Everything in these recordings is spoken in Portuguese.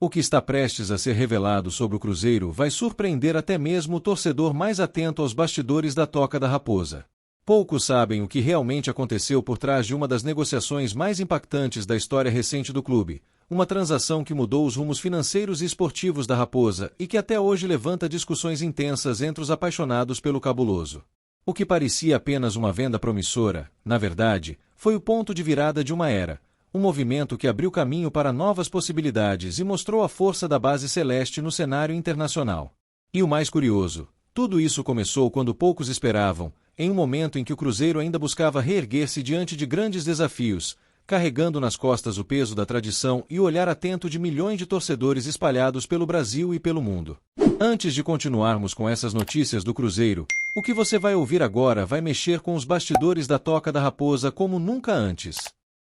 O que está prestes a ser revelado sobre o Cruzeiro vai surpreender até mesmo o torcedor mais atento aos bastidores da Toca da Raposa. Poucos sabem o que realmente aconteceu por trás de uma das negociações mais impactantes da história recente do clube, uma transação que mudou os rumos financeiros e esportivos da Raposa e que até hoje levanta discussões intensas entre os apaixonados pelo cabuloso. O que parecia apenas uma venda promissora, na verdade, foi o ponto de virada de uma era, um movimento que abriu caminho para novas possibilidades e mostrou a força da base celeste no cenário internacional. E o mais curioso, tudo isso começou quando poucos esperavam, em um momento em que o Cruzeiro ainda buscava reerguer-se diante de grandes desafios, carregando nas costas o peso da tradição e o olhar atento de milhões de torcedores espalhados pelo Brasil e pelo mundo. Antes de continuarmos com essas notícias do Cruzeiro, o que você vai ouvir agora vai mexer com os bastidores da Toca da Raposa como nunca antes.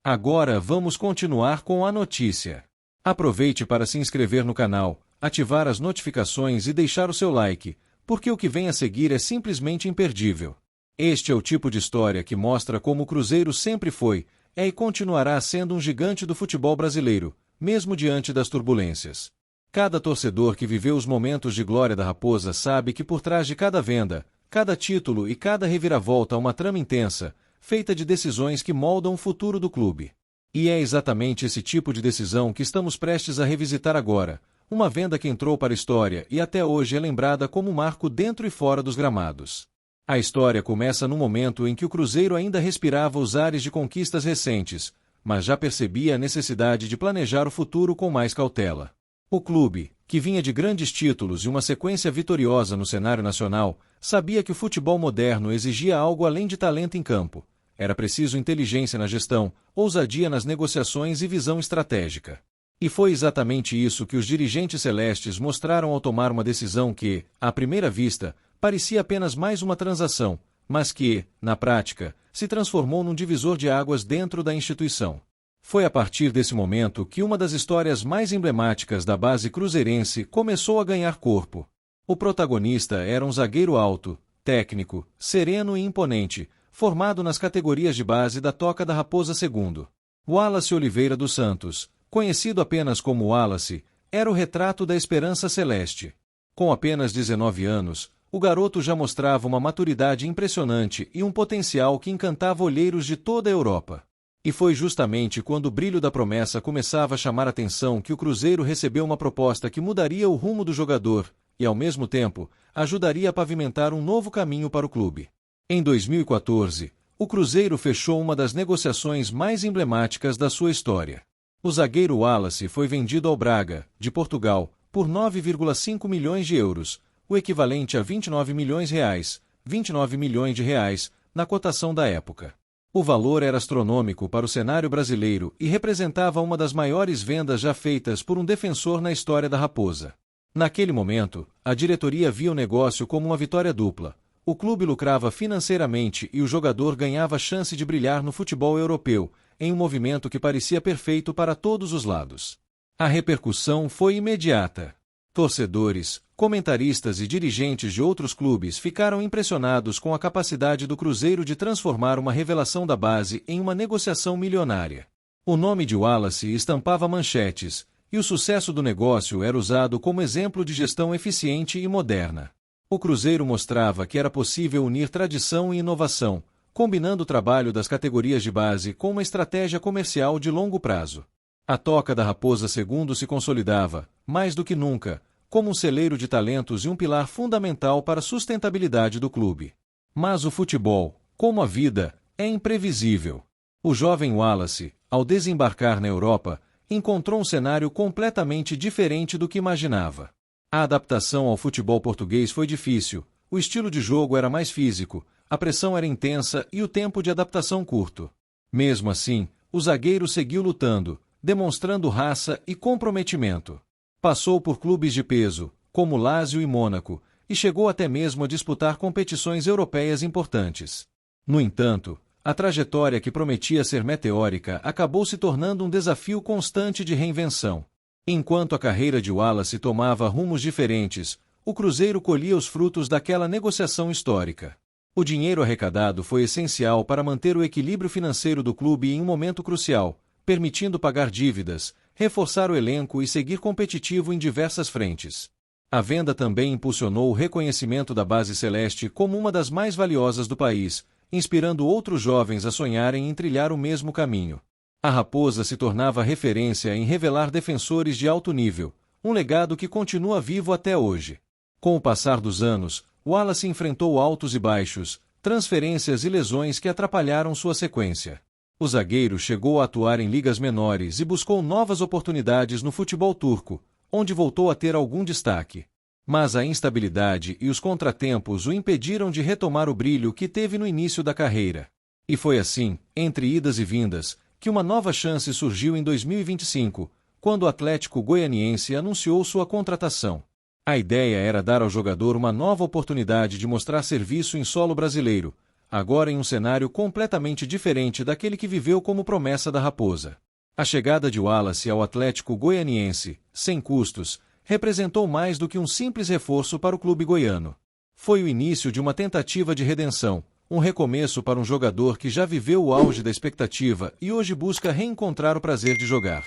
Agora vamos continuar com a notícia. Aproveite para se inscrever no canal, ativar as notificações e deixar o seu like, porque o que vem a seguir é simplesmente imperdível. Este é o tipo de história que mostra como o Cruzeiro sempre foi, é e continuará sendo um gigante do futebol brasileiro, mesmo diante das turbulências. Cada torcedor que viveu os momentos de glória da Raposa sabe que por trás de cada venda, cada título e cada reviravolta há uma trama intensa, feita de decisões que moldam o futuro do clube. E é exatamente esse tipo de decisão que estamos prestes a revisitar agora, uma venda que entrou para a história e até hoje é lembrada como um marco dentro e fora dos gramados. A história começa no momento em que o Cruzeiro ainda respirava os ares de conquistas recentes, mas já percebia a necessidade de planejar o futuro com mais cautela. O clube, que vinha de grandes títulos e uma sequência vitoriosa no cenário nacional, sabia que o futebol moderno exigia algo além de talento em campo. Era preciso inteligência na gestão, ousadia nas negociações e visão estratégica. E foi exatamente isso que os dirigentes celestes mostraram ao tomar uma decisão que, à primeira vista, parecia apenas mais uma transação, mas que, na prática, se transformou num divisor de águas dentro da instituição. Foi a partir desse momento que uma das histórias mais emblemáticas da base cruzeirense começou a ganhar corpo. O protagonista era um zagueiro alto, técnico, sereno e imponente, formado nas categorias de base da Toca da Raposa II. Wallace Oliveira dos Santos, conhecido apenas como Wallace, era o retrato da esperança celeste. Com apenas 19 anos, o garoto já mostrava uma maturidade impressionante e um potencial que encantava olheiros de toda a Europa. E foi justamente quando o brilho da promessa começava a chamar a atenção que o Cruzeiro recebeu uma proposta que mudaria o rumo do jogador e, ao mesmo tempo, ajudaria a pavimentar um novo caminho para o clube. Em 2014, o Cruzeiro fechou uma das negociações mais emblemáticas da sua história. O zagueiro Wallace foi vendido ao Braga, de Portugal, por 9,5 milhões de euros, o equivalente a 29 milhões reais, 29 milhões de reais, na cotação da época. O valor era astronômico para o cenário brasileiro e representava uma das maiores vendas já feitas por um defensor na história da Raposa. Naquele momento, a diretoria via o negócio como uma vitória dupla. O clube lucrava financeiramente e o jogador ganhava a chance de brilhar no futebol europeu, em um movimento que parecia perfeito para todos os lados. A repercussão foi imediata. Torcedores, comentaristas e dirigentes de outros clubes ficaram impressionados com a capacidade do Cruzeiro de transformar uma revelação da base em uma negociação milionária. O nome de Wallace estampava manchetes, e o sucesso do negócio era usado como exemplo de gestão eficiente e moderna. O Cruzeiro mostrava que era possível unir tradição e inovação, combinando o trabalho das categorias de base com uma estratégia comercial de longo prazo. A Toca da Raposa II se consolidava, mais do que nunca, como um celeiro de talentos e um pilar fundamental para a sustentabilidade do clube. Mas o futebol, como a vida, é imprevisível. O jovem Wallace, ao desembarcar na Europa, encontrou um cenário completamente diferente do que imaginava. A adaptação ao futebol português foi difícil, o estilo de jogo era mais físico, a pressão era intensa e o tempo de adaptação curto. Mesmo assim, o zagueiro seguiu lutando, demonstrando raça e comprometimento. Passou por clubes de peso, como Lazio e Mônaco, e chegou até mesmo a disputar competições europeias importantes. No entanto, a trajetória que prometia ser meteórica acabou se tornando um desafio constante de reinvenção. Enquanto a carreira de Wallace tomava rumos diferentes, o Cruzeiro colhia os frutos daquela negociação histórica. O dinheiro arrecadado foi essencial para manter o equilíbrio financeiro do clube em um momento crucial, permitindo pagar dívidas, reforçar o elenco e seguir competitivo em diversas frentes. A venda também impulsionou o reconhecimento da base celeste como uma das mais valiosas do país, inspirando outros jovens a sonharem em trilhar o mesmo caminho. A Raposa se tornava referência em revelar defensores de alto nível, um legado que continua vivo até hoje. Com o passar dos anos, Wallace enfrentou altos e baixos, transferências e lesões que atrapalharam sua sequência. O zagueiro chegou a atuar em ligas menores e buscou novas oportunidades no futebol turco, onde voltou a ter algum destaque. Mas a instabilidade e os contratempos o impediram de retomar o brilho que teve no início da carreira. E foi assim, entre idas e vindas, que uma nova chance surgiu em 2025, quando o Atlético Goianiense anunciou sua contratação. A ideia era dar ao jogador uma nova oportunidade de mostrar serviço em solo brasileiro, agora em um cenário completamente diferente daquele que viveu como promessa da Raposa. A chegada de Wallace ao Atlético Goianiense, sem custos, representou mais do que um simples reforço para o clube goiano. Foi o início de uma tentativa de redenção, um recomeço para um jogador que já viveu o auge da expectativa e hoje busca reencontrar o prazer de jogar.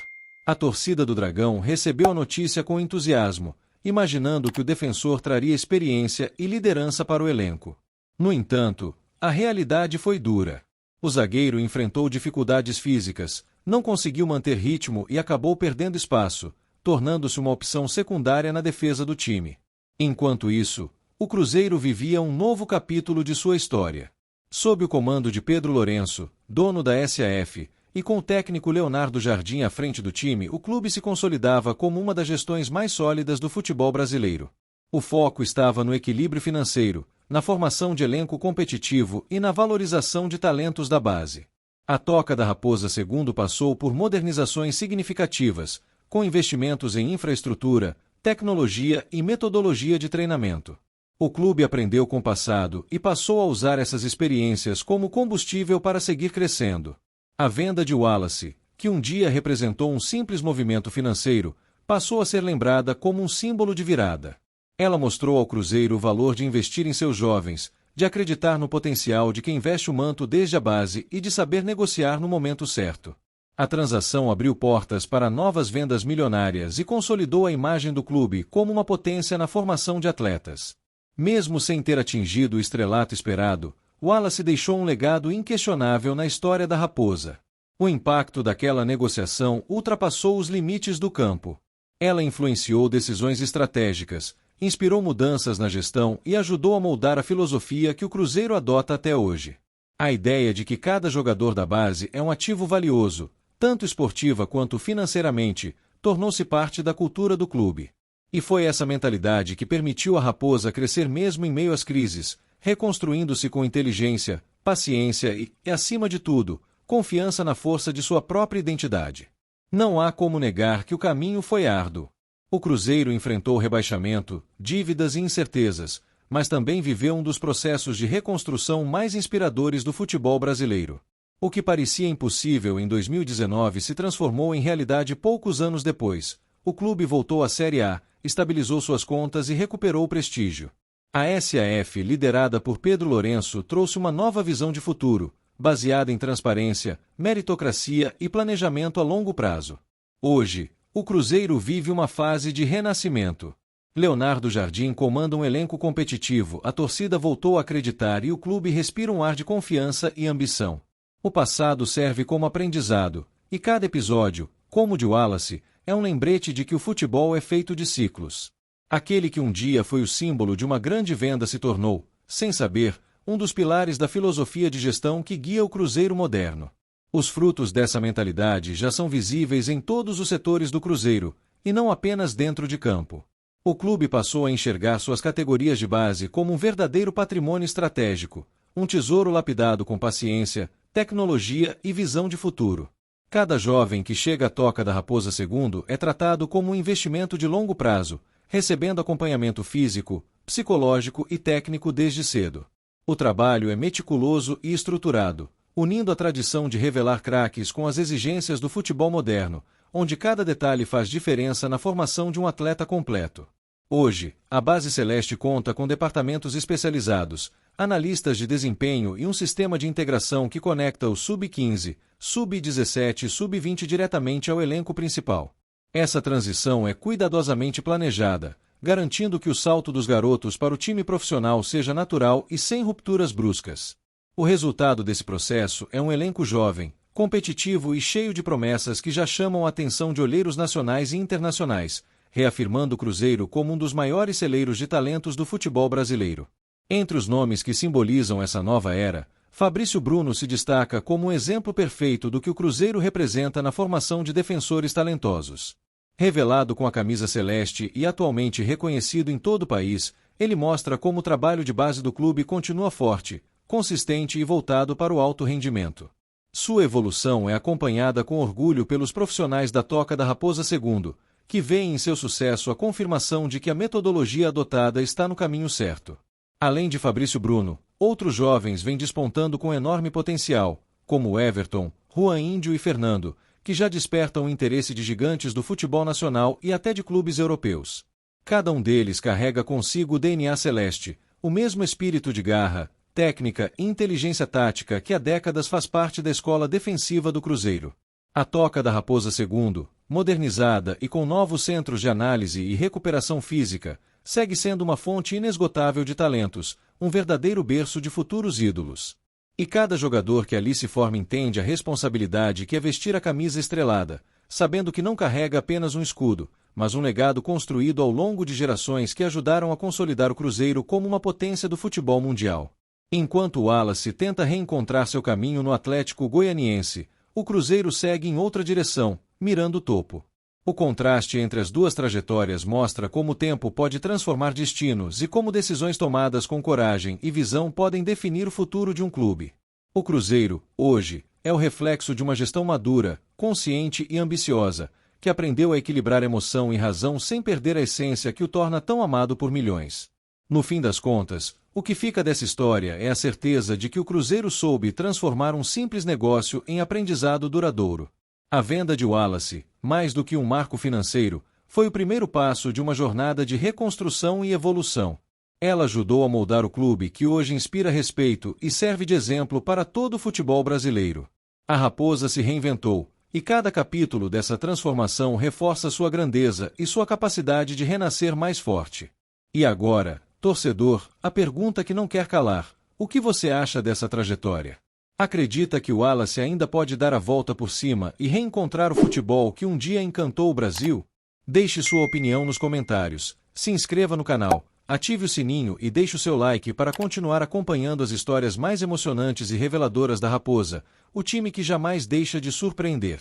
A torcida do Dragão recebeu a notícia com entusiasmo, imaginando que o defensor traria experiência e liderança para o elenco. No entanto, a realidade foi dura. O zagueiro enfrentou dificuldades físicas, não conseguiu manter ritmo e acabou perdendo espaço, tornando-se uma opção secundária na defesa do time. Enquanto isso, o Cruzeiro vivia um novo capítulo de sua história. Sob o comando de Pedro Lourenço, dono da SAF, e com o técnico Leonardo Jardim à frente do time, o clube se consolidava como uma das gestões mais sólidas do futebol brasileiro. O foco estava no equilíbrio financeiro, na formação de elenco competitivo e na valorização de talentos da base. A Toca da Raposa II passou por modernizações significativas, com investimentos em infraestrutura, tecnologia e metodologia de treinamento. O clube aprendeu com o passado e passou a usar essas experiências como combustível para seguir crescendo. A venda de Wallace, que um dia representou um simples movimento financeiro, passou a ser lembrada como um símbolo de virada. Ela mostrou ao Cruzeiro o valor de investir em seus jovens, de acreditar no potencial de quem veste o manto desde a base e de saber negociar no momento certo. A transação abriu portas para novas vendas milionárias e consolidou a imagem do clube como uma potência na formação de atletas. Mesmo sem ter atingido o estrelato esperado, Wallace deixou um legado inquestionável na história da Raposa. O impacto daquela negociação ultrapassou os limites do campo. Ela influenciou decisões estratégicas, inspirou mudanças na gestão e ajudou a moldar a filosofia que o Cruzeiro adota até hoje. A ideia de que cada jogador da base é um ativo valioso, tanto esportiva quanto financeiramente, tornou-se parte da cultura do clube. E foi essa mentalidade que permitiu à Raposa crescer mesmo em meio às crises, reconstruindo-se com inteligência, paciência e, acima de tudo, confiança na força de sua própria identidade. Não há como negar que o caminho foi árduo. O Cruzeiro enfrentou rebaixamento, dívidas e incertezas, mas também viveu um dos processos de reconstrução mais inspiradores do futebol brasileiro. O que parecia impossível em 2019 se transformou em realidade poucos anos depois. O clube voltou à Série A, estabilizou suas contas e recuperou o prestígio. A SAF, liderada por Pedro Lourenço, trouxe uma nova visão de futuro, baseada em transparência, meritocracia e planejamento a longo prazo. Hoje, o Cruzeiro vive uma fase de renascimento. Leonardo Jardim comanda um elenco competitivo, a torcida voltou a acreditar e o clube respira um ar de confiança e ambição. O passado serve como aprendizado, e cada episódio, como o de Wallace, é um lembrete de que o futebol é feito de ciclos. Aquele que um dia foi o símbolo de uma grande venda se tornou, sem saber, um dos pilares da filosofia de gestão que guia o Cruzeiro moderno. Os frutos dessa mentalidade já são visíveis em todos os setores do Cruzeiro, e não apenas dentro de campo. O clube passou a enxergar suas categorias de base como um verdadeiro patrimônio estratégico, um tesouro lapidado com paciência, tecnologia e visão de futuro. Cada jovem que chega à Toca da Raposa II é tratado como um investimento de longo prazo, recebendo acompanhamento físico, psicológico e técnico desde cedo. O trabalho é meticuloso e estruturado, unindo a tradição de revelar craques com as exigências do futebol moderno, onde cada detalhe faz diferença na formação de um atleta completo. Hoje, a base celeste conta com departamentos especializados, analistas de desempenho e um sistema de integração que conecta o sub-15, sub-17 e sub-20 diretamente ao elenco principal. Essa transição é cuidadosamente planejada, garantindo que o salto dos garotos para o time profissional seja natural e sem rupturas bruscas. O resultado desse processo é um elenco jovem, competitivo e cheio de promessas que já chamam a atenção de olheiros nacionais e internacionais, reafirmando o Cruzeiro como um dos maiores celeiros de talentos do futebol brasileiro. Entre os nomes que simbolizam essa nova era, Fabrício Bruno se destaca como um exemplo perfeito do que o Cruzeiro representa na formação de defensores talentosos. Revelado com a camisa celeste e atualmente reconhecido em todo o país, ele mostra como o trabalho de base do clube continua forte, consistente e voltado para o alto rendimento. Sua evolução é acompanhada com orgulho pelos profissionais da Toca da Raposa II, que veem em seu sucesso a confirmação de que a metodologia adotada está no caminho certo. Além de Fabrício Bruno, outros jovens vêm despontando com enorme potencial, como Everton, Juan Índio e Fernando, que já despertam o interesse de gigantes do futebol nacional e até de clubes europeus. Cada um deles carrega consigo o DNA celeste, o mesmo espírito de garra, técnica e inteligência tática que há décadas faz parte da escola defensiva do Cruzeiro. A Toca da Raposa II, modernizada e com novos centros de análise e recuperação física, segue sendo uma fonte inesgotável de talentos, um verdadeiro berço de futuros ídolos. E cada jogador que ali se forma entende a responsabilidade que é vestir a camisa estrelada, sabendo que não carrega apenas um escudo, mas um legado construído ao longo de gerações que ajudaram a consolidar o Cruzeiro como uma potência do futebol mundial. Enquanto o Wallace tenta reencontrar seu caminho no Atlético Goianiense, o Cruzeiro segue em outra direção, mirando o topo. O contraste entre as duas trajetórias mostra como o tempo pode transformar destinos e como decisões tomadas com coragem e visão podem definir o futuro de um clube. O Cruzeiro, hoje, é o reflexo de uma gestão madura, consciente e ambiciosa, que aprendeu a equilibrar emoção e razão sem perder a essência que o torna tão amado por milhões. No fim das contas, o que fica dessa história é a certeza de que o Cruzeiro soube transformar um simples negócio em aprendizado duradouro. A venda de Wallace, mais do que um marco financeiro, foi o primeiro passo de uma jornada de reconstrução e evolução. Ela ajudou a moldar o clube que hoje inspira respeito e serve de exemplo para todo o futebol brasileiro. A Raposa se reinventou, e cada capítulo dessa transformação reforça sua grandeza e sua capacidade de renascer mais forte. E agora, torcedor, a pergunta que não quer calar: o que você acha dessa trajetória? Acredita que o Wallace ainda pode dar a volta por cima e reencontrar o futebol que um dia encantou o Brasil? Deixe sua opinião nos comentários, se inscreva no canal, ative o sininho e deixe o seu like para continuar acompanhando as histórias mais emocionantes e reveladoras da Raposa, o time que jamais deixa de surpreender.